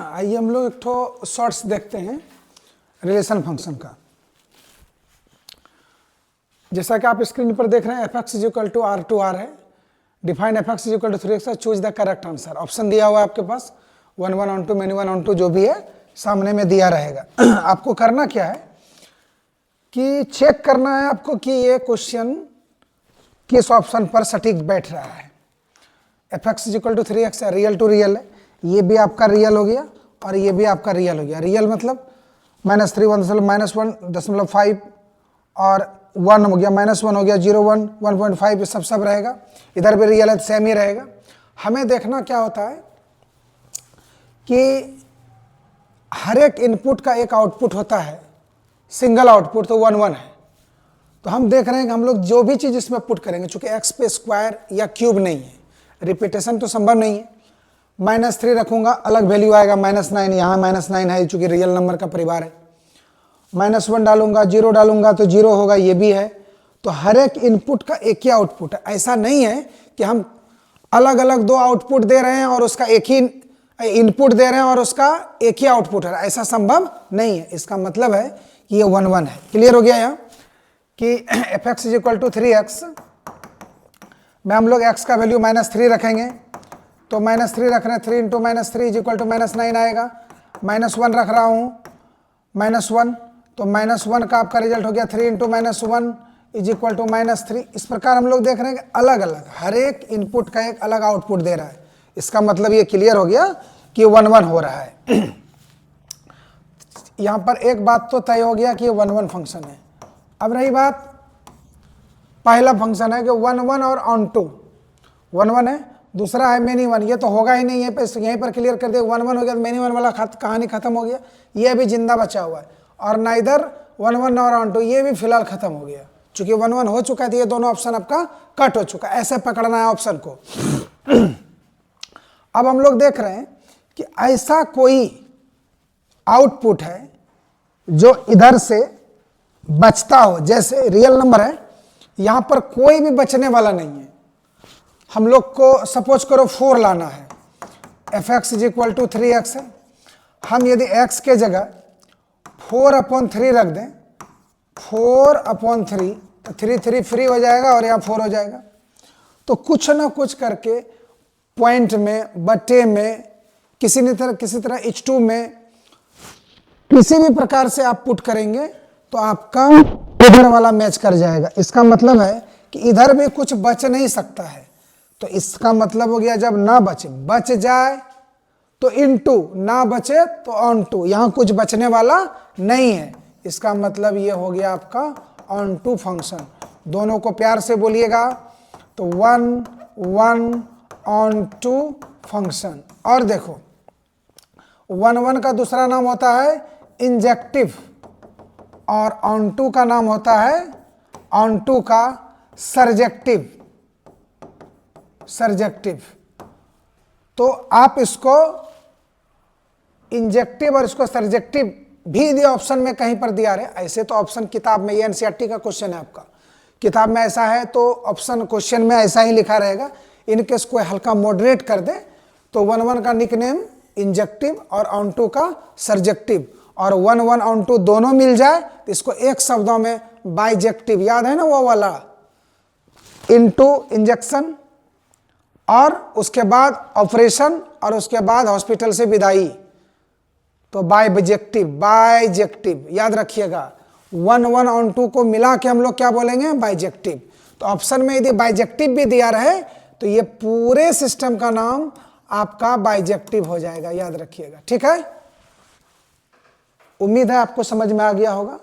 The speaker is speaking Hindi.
आइए हम लोग एक ठो शॉर्ट्स देखते हैं रिलेशन फंक्शन का। जैसा कि आप स्क्रीन पर देख रहे हैं f x is equal to R to R है, define f x is equal to 3x है, choose the correct answer. Option दिया हुआ है आपके पास 1 1 onto, many 1 onto, जो भी है सामने में दिया रहेगा। आपको करना क्या है कि चेक करना है आपको कि ये क्वेश्चन किस ऑप्शन पर सटीक बैठ रहा है। F x is equal to 3x है, रियल टू रियल है, ये भी आपका रियल हो गया और ये भी आपका रियल हो गया। रियल मतलब -3 -1.5 और 1 हो गया, -1 हो गया, 0 1 1.5 ये सब रहेगा। इधर भी रियल है, सेम ही रहेगा। हमें देखना क्या होता है कि हर एक इनपुट का एक आउटपुट होता है, सिंगल आउटपुट तो 1 1 है। तो हम देख रहे हैं कि हम लोग जो भी चीज़ इसमें पुट करेंगे, चूंकि एक्स पे स्क्वायर या क्यूब नहीं है, रिपीटेशन तो संभव नहीं है। -3 रखूंगा अलग वैल्यू आएगा, -9 यहाँ -9 है चूंकि रियल नंबर का परिवार है। -1 डालूंगा, 0 डालूंगा तो 0 होगा, ये भी है। तो हर एक इनपुट का एक ही आउटपुट है। ऐसा नहीं है कि हम अलग अलग दो आउटपुट दे रहे हैं और उसका एक ही इनपुट दे रहे हैं और उसका एक ही आउटपुट है, ऐसा संभव नहीं है। इसका मतलब है कि ये 1 1 है। क्लियर हो गया यहाँ कि f x is equal to 3x में हम लोग x का वैल्यू -3 रखेंगे, तो -3 रख रहे हैं, 3 इंटू -3 इज इक्वल टू -9 आएगा। -1 रख रहा हूँ, -1 तो -1 का आपका रिजल्ट हो गया 3 इंटू -1 इज इक्वल टू -3। इस प्रकार हम लोग देख रहे हैं कि अलग अलग हर एक इनपुट का एक अलग आउटपुट दे रहा है। इसका मतलब ये क्लियर हो गया कि 1 1 हो रहा है। यहाँ पर एक बात तो तय हो गया कि ये 1 1 फंक्शन है। अब रही बात पहला फंक्शन है कि 1 1 और ऑन टू 1 1 है, दूसरा है मेनी 1। ये तो होगा ही नहीं, यहीं पर क्लियर कर दिया 1 1 हो गया, मेनी 1 वाला कहानी खत्म हो गया। ये अभी जिंदा बचा हुआ है और ना इधर 1 1 और ऑन टू, ये भी फिलहाल खत्म हो गया। चूंकि 1 1 हो चुका था, ये दोनों ऑप्शन आपका कट हो चुका है। ऐसे पकड़ना है ऑप्शन को। अब हम लोग देख रहे हैं कि ऐसा कोई आउटपुट है जो इधर से बचता हो, जैसे रियल नंबर है, यहां पर कोई भी बचने वाला नहीं है। हम लोग को सपोज करो 4 लाना है, f x is equal to 3x है। हम यदि x के जगह 4/3 रख दें, 4/3 तो 3 3 फ्री हो जाएगा और यहाँ 4 हो जाएगा। तो कुछ ना कुछ करके पॉइंट में, बटे में, किसी तरह H2 में किसी भी प्रकार से आप पुट करेंगे तो आपका इधर वाला मैच कर जाएगा। इसका मतलब है कि इधर भी कुछ बच नहीं सकता है। तो इसका मतलब हो गया जब ना बचे, बच जाए तो इनटू, ना बचे तो ऑन टू, यहां कुछ बचने वाला नहीं है। इसका मतलब ये हो गया आपका ऑन टू फंक्शन। दोनों को प्यार से बोलिएगा, तो 1 1 ऑन टू फंक्शन। और देखो 1 1 का दूसरा नाम होता है इंजेक्टिव और ऑन टू का नाम होता है ऑन टू का सर्जेक्टिव। तो आप इसको इंजेक्टिव और इसको सर्जेक्टिव भी दिया ऑप्शन में कहीं पर दिया रहे। ऐसे तो ऑप्शन किताब में, ये एनसीईआरटी का क्वेश्चन है आपका, किताब में ऐसा है तो ऑप्शन क्वेश्चन में ऐसा ही लिखा रहेगा। इनकेस कोई हल्का मॉडरेट कर दे तो 1 1 का निकनेम इंजेक्टिव और ऑन टू का सर्जेक्टिव, और 1 1 ऑन टू दोनों मिल जाए तो इसको एक शब्दों में बाइजेक्टिव, याद है ना वो वाला, इनटू इंजेक्शन और उसके बाद ऑपरेशन और उसके बाद हॉस्पिटल से विदाई, तो बाइजेक्टिव याद रखिएगा। 1 1 ऑन टू को मिला के हम लोग क्या बोलेंगे, बाइजेक्टिव। तो ऑप्शन में यदि बाइजेक्टिव भी दिया रहे तो ये पूरे सिस्टम का नाम आपका बाइजेक्टिव हो जाएगा, याद रखिएगा। ठीक है, उम्मीद है आपको समझ में आ गया होगा।